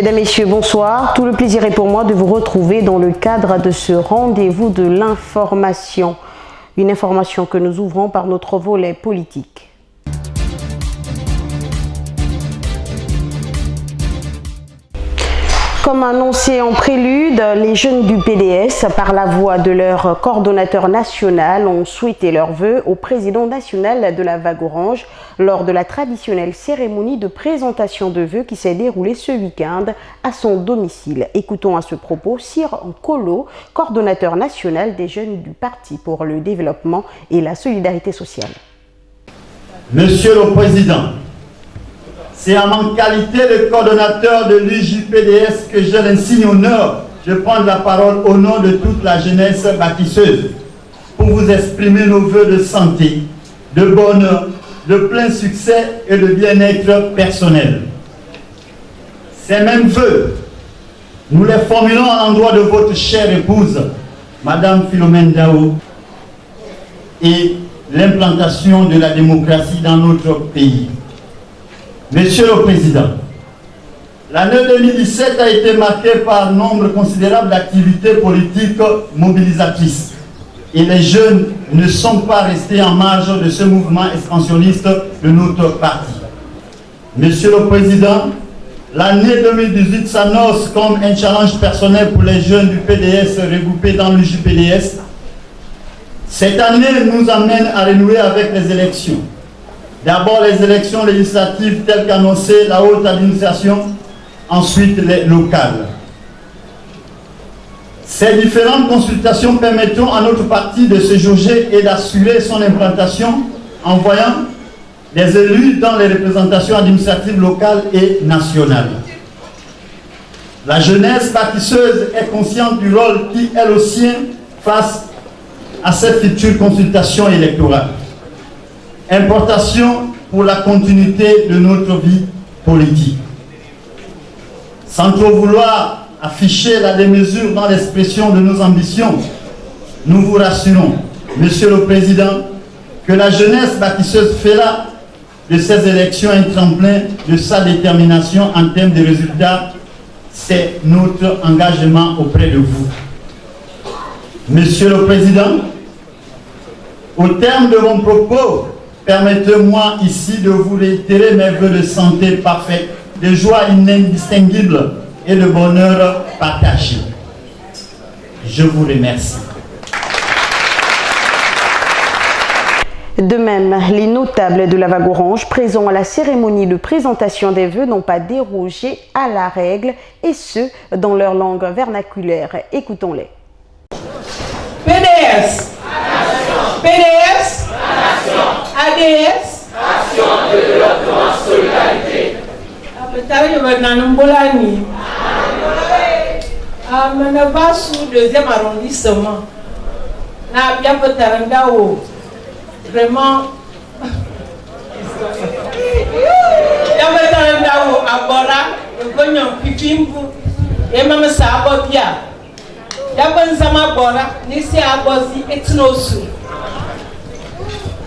Mesdames, Messieurs, bonsoir. Tout le plaisir est pour moi de vous retrouver dans le cadre de ce rendez-vous de l'information. Une information que nous ouvrons par notre volet politique. Comme annoncé en prélude, les jeunes du PDS, par la voix de leur coordonnateur national, ont souhaité leurs vœux au président national de la Vague Orange lors de la traditionnelle cérémonie de présentation de vœux qui s'est déroulée ce week-end à son domicile. Écoutons à ce propos Sir Nkolo, coordonnateur national des jeunes du Parti pour le développement et la solidarité sociale. Monsieur le Président, c'est en ma qualité de coordonnateur de l'UJPDS que j'ai l'insigne honneur de prendre la parole au nom de toute la jeunesse bâtisseuse pour vous exprimer nos vœux de santé, de bonheur, de plein succès et de bien-être personnel. Ces mêmes vœux, nous les formulons à l'endroit de votre chère épouse, Madame Philomène Dao, et l'implantation de la démocratie dans notre pays. Monsieur le Président, l'année 2017 a été marquée par un nombre considérable d'activités politiques mobilisatrices. Et les jeunes ne sont pas restés en marge de ce mouvement expansionniste de notre parti. Monsieur le Président, l'année 2018 s'annonce comme un challenge personnel pour les jeunes du PDS regroupés dans le JPDS. Cette année nous amène à renouer avec les élections. D'abord les élections législatives telles qu'annoncées la haute administration, ensuite les locales. Ces différentes consultations permettront à notre parti de se jauger et d'assurer son implantation en voyant des élus dans les représentations administratives locales et nationales. La jeunesse bâtisseuse est consciente du rôle qui est le sien face à cette future consultation électorale. Importation pour la continuité de notre vie politique. Sans trop vouloir afficher la démesure dans l'expression de nos ambitions, nous vous rassurons, Monsieur le Président, que la jeunesse bâtisseuse fera de ces élections un tremplin de sa détermination en termes de résultats. C'est notre engagement auprès de vous. Monsieur le Président, au terme de mon propos, permettez-moi ici de vous réitérer mes vœux de santé parfaite, de joie indistinguible et de bonheur partagé. Je vous remercie. De même, les notables de la Vague Orange présents à la cérémonie de présentation des vœux n'ont pas dérogé à la règle, et ce, dans leur langue vernaculaire. Écoutons-les. PDS, PDS, ADS, Action de développement solidarité. Deuxième arrondissement. Vraiment.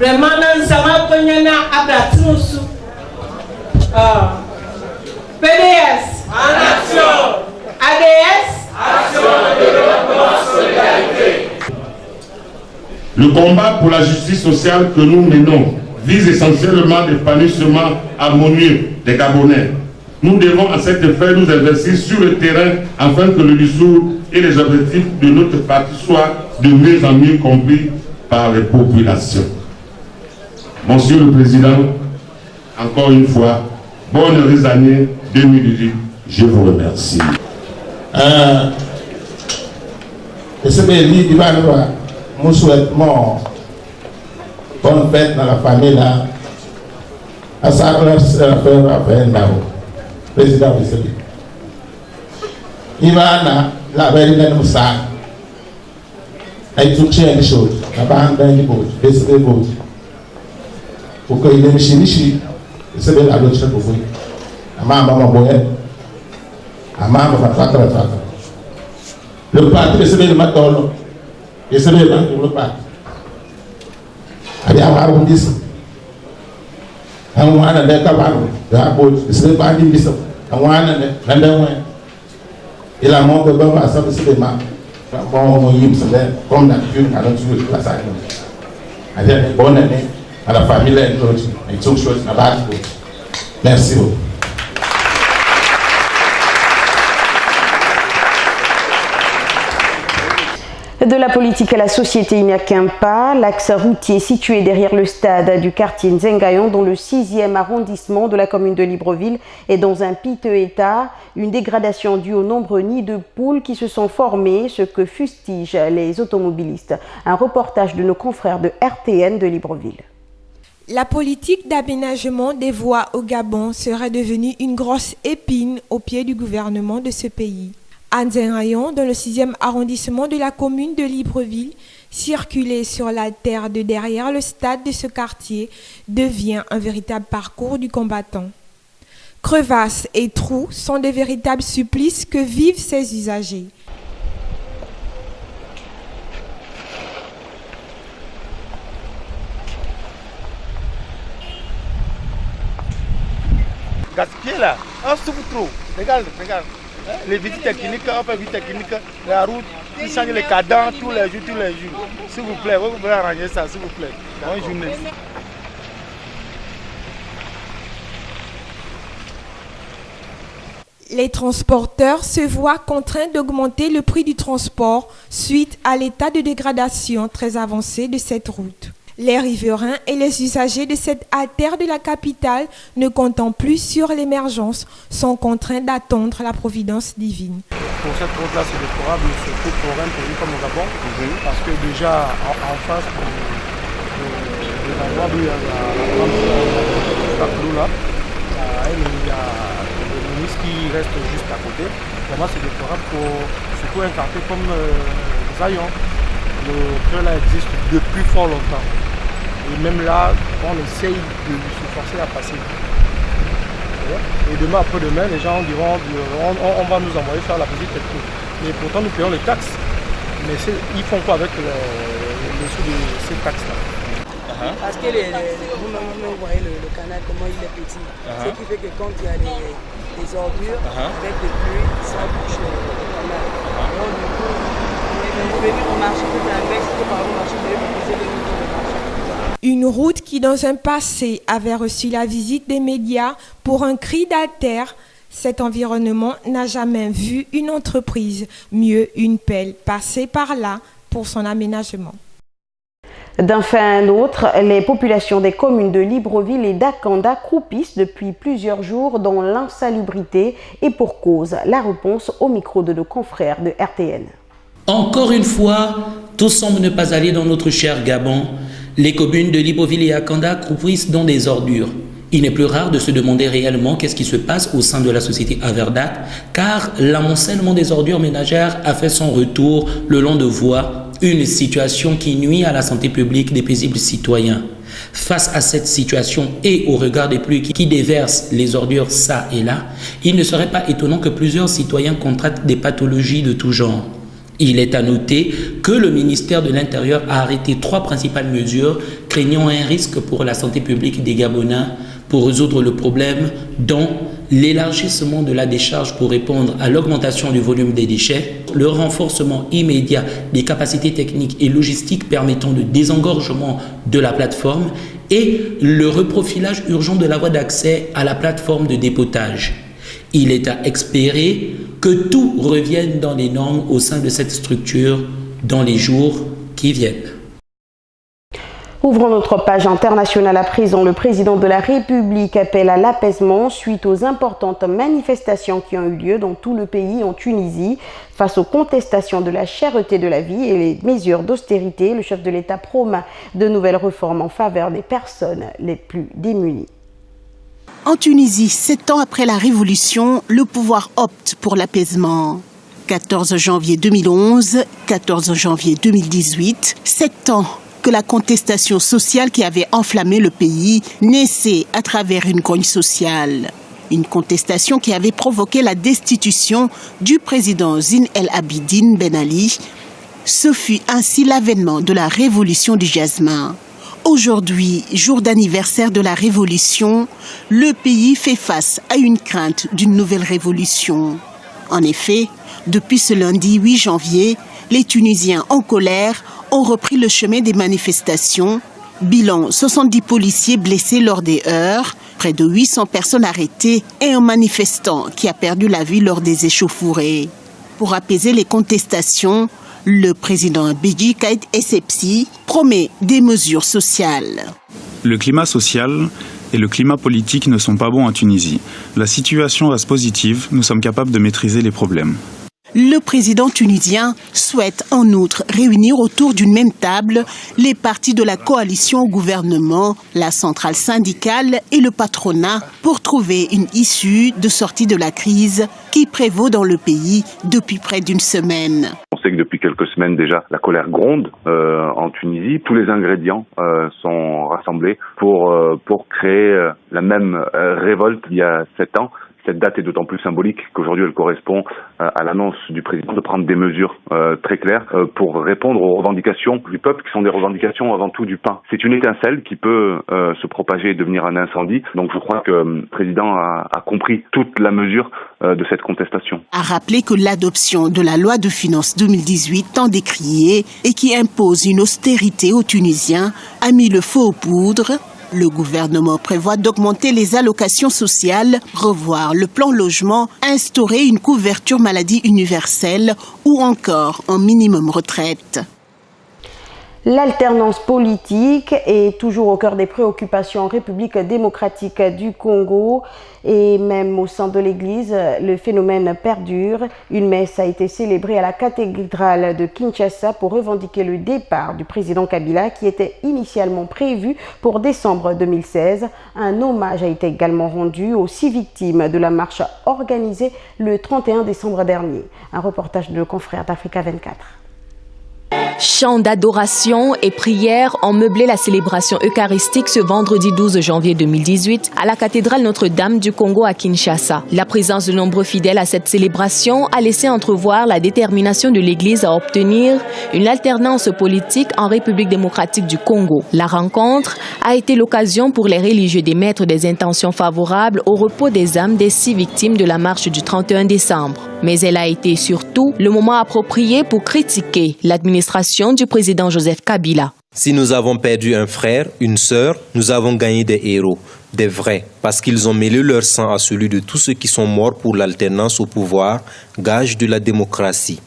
Vraiment, PDS, En action. ADS, Action de développement solidarité. Le combat pour la justice sociale que nous menons vise essentiellement l'épanouissement harmonieux des Gabonais. Nous devons à cette fin nous investir sur le terrain afin que le discours et les objectifs de notre parti soient de mieux en mieux compris par les populations. Monsieur le Président, encore une fois, bonne heureuse année 2018. Je vous remercie. Mon souhaitement, bonne fête dans la famille là, à sa président de celui. Il va la veille de nous ça. Il faut changer les choses. La bande d'un niveau, des choses. Pour que il ait michi, c'est bien la logique pour vous. Maman boyenne, maman va faire. Le parti de ce matin. Et c'est bien le parti. Il y a un arrondissement. Un mois de cabane, c'est pas un arrondissement. Un mois de Et la mort de Baba, ça c'est des marques. Comme d'habitude, à notre jour, la salle. Bonne année à la famille et toutes choses. Merci beaucoup. De la politique à la société, il n'y a qu'un pas. L'axe routier situé derrière le stade du quartier Nzengayon, dans le 6e arrondissement de la commune de Libreville, est dans un piteux état. Une dégradation due au nombreux nids de poules qui se sont formés, ce que fustigent les automobilistes. Un reportage de nos confrères de RTN de Libreville. La politique d'aménagement des voies au Gabon serait devenue une grosse épine au pied du gouvernement de ce pays. À Nzengayon, dans le 6e arrondissement de la commune de Libreville, circuler sur la terre de derrière le stade de ce quartier devient un véritable parcours du combattant. Crevasses et trous sont de véritables supplices que vivent ces usagers. Gaspiller là, on souffre trop. Regarde. Les visites techniques, la route, ils changent les cadences tous les jours. S'il vous plaît, vous pouvez arranger ça, s'il vous plaît. Bonne journée. Les transporteurs se voient contraints d'augmenter le prix du transport suite à l'état de dégradation très avancé de cette route. Les riverains et les usagers de cette artère de la capitale, ne comptant plus sur l'émergence, sont contraints d'attendre la providence divine. Pour cette route-là, c'est déplorable, surtout pour un pays comme le Gabon, parce que déjà en face de l'endroit où il y a la clou là, il y a le ministre qui reste juste à côté. Vraiment, c'est déplorable pour surtout un quartier comme Zayon. Le train là existe depuis fort longtemps. Et même là, on essaye de se forcer à passer. Et demain, après-demain, les gens diront on va nous envoyer faire la visite technique. Mais pourtant, nous payons les taxes. Mais ils font quoi avec les sous de ces taxes-là? Parce que vous voyez le canal, comment il est petit. Ce qui fait que quand il y a des ordures, avec des pluies, ça bouche le canal. Donc, du coup, vous venez au marché, vous avez par le marché, vous devez utiliser le marché. Une route qui, dans un passé, avait reçu la visite des médias pour un cri d'altère. Cet environnement n'a jamais vu une entreprise, mieux une pelle, passer par là pour son aménagement. D'un fait à un autre, les populations des communes de Libreville et d'Akanda croupissent depuis plusieurs jours dans l'insalubrité et pour cause. La réponse au micro de nos confrères de RTN. Encore une fois, tout semble ne pas aller dans notre cher Gabon. Les communes de Libreville et Akanda croupissent dans des ordures. Il n'est plus rare de se demander réellement qu'est-ce qui se passe au sein de la société Averdat, car l'amoncellement des ordures ménagères a fait son retour le long de voies, une situation qui nuit à la santé publique des paisibles citoyens. Face à cette situation et au regard des pluies qui déversent les ordures ça et là, il ne serait pas étonnant que plusieurs citoyens contractent des pathologies de tout genre. Il est à noter que le ministère de l'Intérieur a arrêté 3 principales mesures craignant un risque pour la santé publique des Gabonais pour résoudre le problème, dont l'élargissement de la décharge pour répondre à l'augmentation du volume des déchets, le renforcement immédiat des capacités techniques et logistiques permettant le désengorgement de la plateforme et le reprofilage urgent de la voie d'accès à la plateforme de dépotage. Il est à espérer que tout revienne dans les normes au sein de cette structure dans les jours qui viennent. Ouvrons notre page internationale à présent. Le président de la République appelle à l'apaisement suite aux importantes manifestations qui ont eu lieu dans tout le pays en Tunisie. Face aux contestations de la cherté de la vie et les mesures d'austérité, le chef de l'État promet de nouvelles réformes en faveur des personnes les plus démunies. En Tunisie, 7 ans après la révolution, le pouvoir opte pour l'apaisement. 14 janvier 2011, 14 janvier 2018, 7 ans que la contestation sociale qui avait enflammé le pays naissait à travers une grogne sociale. Une contestation qui avait provoqué la destitution du président Zine El Abidine Ben Ali. Ce fut ainsi l'avènement de la révolution du jasmin. Aujourd'hui, jour d'anniversaire de la révolution, le pays fait face à une crainte d'une nouvelle révolution. En effet, Depuis ce lundi 8 janvier, les Tunisiens en colère ont repris le chemin des manifestations. Bilan, 70 policiers blessés lors des heurts, près de 800 personnes arrêtées et un manifestant qui a perdu la vie lors des échauffourées. Pour apaiser les contestations, le président Béji Caïd Essebsi promet des mesures sociales. Le climat social et le climat politique ne sont pas bons en Tunisie. La situation reste positive, nous sommes capables de maîtriser les problèmes. Le président tunisien souhaite en outre réunir autour d'une même table les partis de la coalition au gouvernement, la centrale syndicale et le patronat pour trouver une issue de sortie de la crise qui prévaut dans le pays depuis près d'une semaine. On sait que depuis quelques semaines déjà, la colère gronde en Tunisie. Tous les ingrédients sont rassemblés pour créer la même révolte il y a 7 ans. Cette date est d'autant plus symbolique qu'aujourd'hui elle correspond à l'annonce du président de prendre des mesures très claires pour répondre aux revendications du peuple qui sont des revendications avant tout du pain. C'est une étincelle qui peut se propager et devenir un incendie. Donc je crois que le président a compris toute la mesure de cette contestation. A rappelé que l'adoption de la loi de finances 2018 tant décriée et qui impose une austérité aux Tunisiens a mis le feu aux poudres. Le gouvernement prévoit d'augmenter les allocations sociales, revoir le plan logement, instaurer une couverture maladie universelle ou encore un minimum retraite. L'alternance politique est toujours au cœur des préoccupations en République démocratique du Congo et même au sein de l'Église, le phénomène perdure. Une messe a été célébrée à la cathédrale de Kinshasa pour revendiquer le départ du président Kabila qui était initialement prévu pour décembre 2016. Un hommage a été également rendu aux 6 victimes de la marche organisée le 31 décembre dernier. Un reportage de nos confrères d'Africa 24. Chants d'adoration et prières ont meublé la célébration eucharistique ce vendredi 12 janvier 2018 à la cathédrale Notre-Dame du Congo à Kinshasa. La présence de nombreux fidèles à cette célébration a laissé entrevoir la détermination de l'Église à obtenir une alternance politique en République démocratique du Congo. La rencontre a été l'occasion pour les religieux d'émettre des intentions favorables au repos des âmes des 6 victimes de la marche du 31 décembre. Mais elle a été surtout le moment approprié pour critiquer l'administration du président Joseph Kabila. Si nous avons perdu un frère, une sœur, nous avons gagné des héros, des vrais, parce qu'ils ont mêlé leur sang à celui de tous ceux qui sont morts pour l'alternance au pouvoir, gage de la démocratie.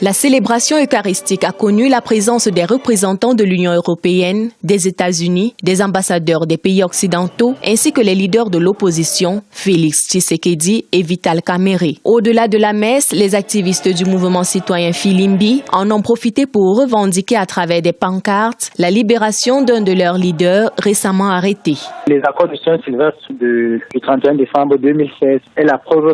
La célébration eucharistique a connu la présence des représentants de l'Union européenne, des États-Unis, des ambassadeurs des pays occidentaux, ainsi que les leaders de l'opposition, Félix Tshisekedi et Vital Kamerhe. Au-delà de la messe, les activistes du mouvement citoyen Filimbi en ont profité pour revendiquer à travers des pancartes la libération d'un de leurs leaders récemment arrêté. Les accords de Saint-Sylvestre du 31 décembre 2016 est la preuve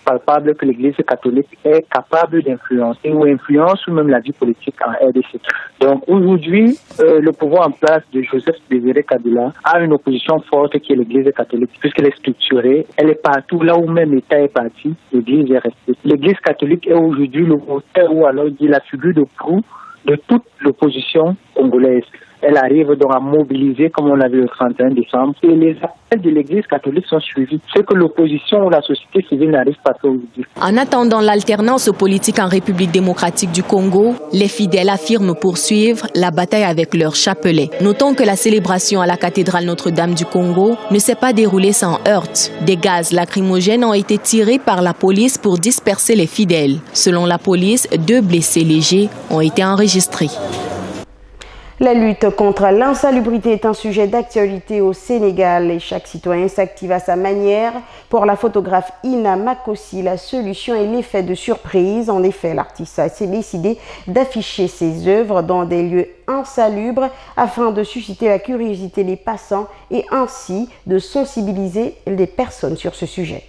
palpable que l'Église catholique est capable d'influencer ou influence ou même la vie politique en RDC. Donc aujourd'hui, le pouvoir en place de Joseph Désiré Kabila a une opposition forte qui est l'Église catholique, puisqu'elle est structurée, elle est partout, là où même l'État est parti, l'Église est restée. L'Église catholique est aujourd'hui le moteur ou alors dit la figure de proue de toute l'opposition congolaise. Elle arrive donc à mobiliser, comme on l'a vu le 31 décembre, et les appels de l'Église catholique sont suivis. Ce que l'opposition ou la société civile n'arrive pas à aujourd'hui. En attendant l'alternance politique en République démocratique du Congo, les fidèles affirment poursuivre la bataille avec leur chapelet. Notons que la célébration à la cathédrale Notre-Dame du Congo ne s'est pas déroulée sans heurts. Des gaz lacrymogènes ont été tirés par la police pour disperser les fidèles. Selon la police, 2 blessés légers ont été enregistrés. La lutte contre l'insalubrité est un sujet d'actualité au Sénégal et chaque citoyen s'active à sa manière. Pour la photographe Ina Makossi, la solution est l'effet de surprise. En effet, l'artiste s'est décidé d'afficher ses œuvres dans des lieux insalubres afin de susciter la curiosité des passants et ainsi de sensibiliser les personnes sur ce sujet.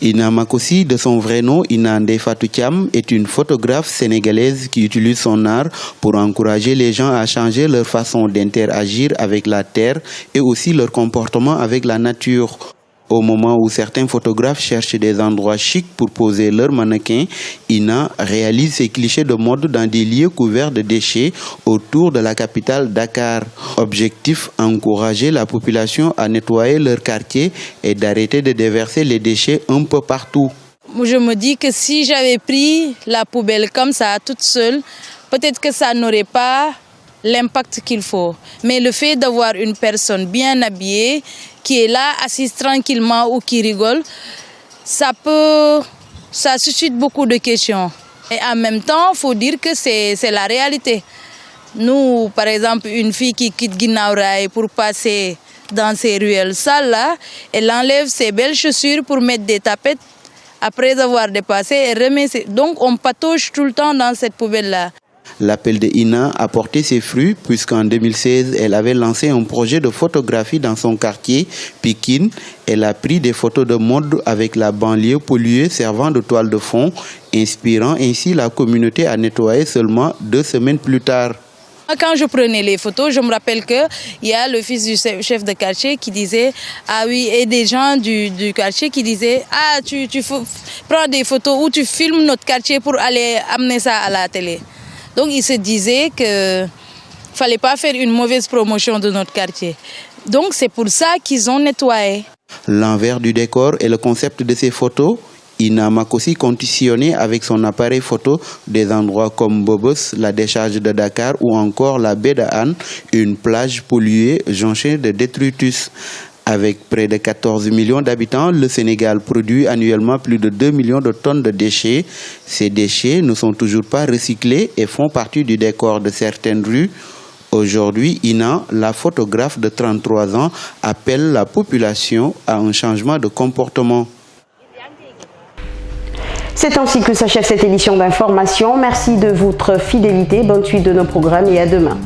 Ina Makossi, de son vrai nom Ina Ndefatou Thiam, est une photographe sénégalaise qui utilise son art pour encourager les gens à changer leur façon d'interagir avec la terre et aussi leur comportement avec la nature. Au moment où certains photographes cherchent des endroits chics pour poser leurs mannequins, Ina réalise ses clichés de mode dans des lieux couverts de déchets autour de la capitale Dakar. Objectif, encourager la population à nettoyer leur quartier et d'arrêter de déverser les déchets un peu partout. je me dis que si j'avais pris la poubelle comme ça, toute seule, peut-être que ça n'aurait pas l'impact qu'il faut. Mais le fait d'avoir une personne bien habillée, qui est là, assise tranquillement ou qui rigole, ça suscite beaucoup de questions. Et en même temps, il faut dire que c'est la réalité. Nous, par exemple, une fille qui quitte Guinaw Rail pour passer dans ces ruelles sales là, elle enlève ses belles chaussures pour mettre des tapettes. Après avoir dépassé, elle remet donc on patauge tout le temps dans cette poubelle-là. L'appel de Ina a porté ses fruits puisqu'en 2016, elle avait lancé un projet de photographie dans son quartier, Pikine. Elle a pris des photos de mode avec la banlieue polluée servant de toile de fond, inspirant ainsi la communauté à nettoyer seulement 2 semaines plus tard. Quand je prenais les photos, je me rappelle qu'il y a le fils du chef de quartier qui disait « Ah oui », et des gens du quartier qui disaient « Ah, tu prends des photos ou tu filmes notre quartier pour aller amener ça à la télé ». Donc ils se disaient qu'il ne fallait pas faire une mauvaise promotion de notre quartier. Donc c'est pour ça qu'ils ont nettoyé. L'envers du décor et le concept de ces photos, Ina Makosi conditionnait avec son appareil photo des endroits comme Bobos, la décharge de Dakar ou encore la baie de Han, une plage polluée jonchée de détritus. Avec près de 14 millions d'habitants, le Sénégal produit annuellement plus de 2 millions de tonnes de déchets. Ces déchets ne sont toujours pas recyclés et font partie du décor de certaines rues. Aujourd'hui, Ina, la photographe de 33 ans, appelle la population à un changement de comportement. C'est ainsi que s'achève cette édition d'information. Merci de votre fidélité, bonne suite de nos programmes et à demain.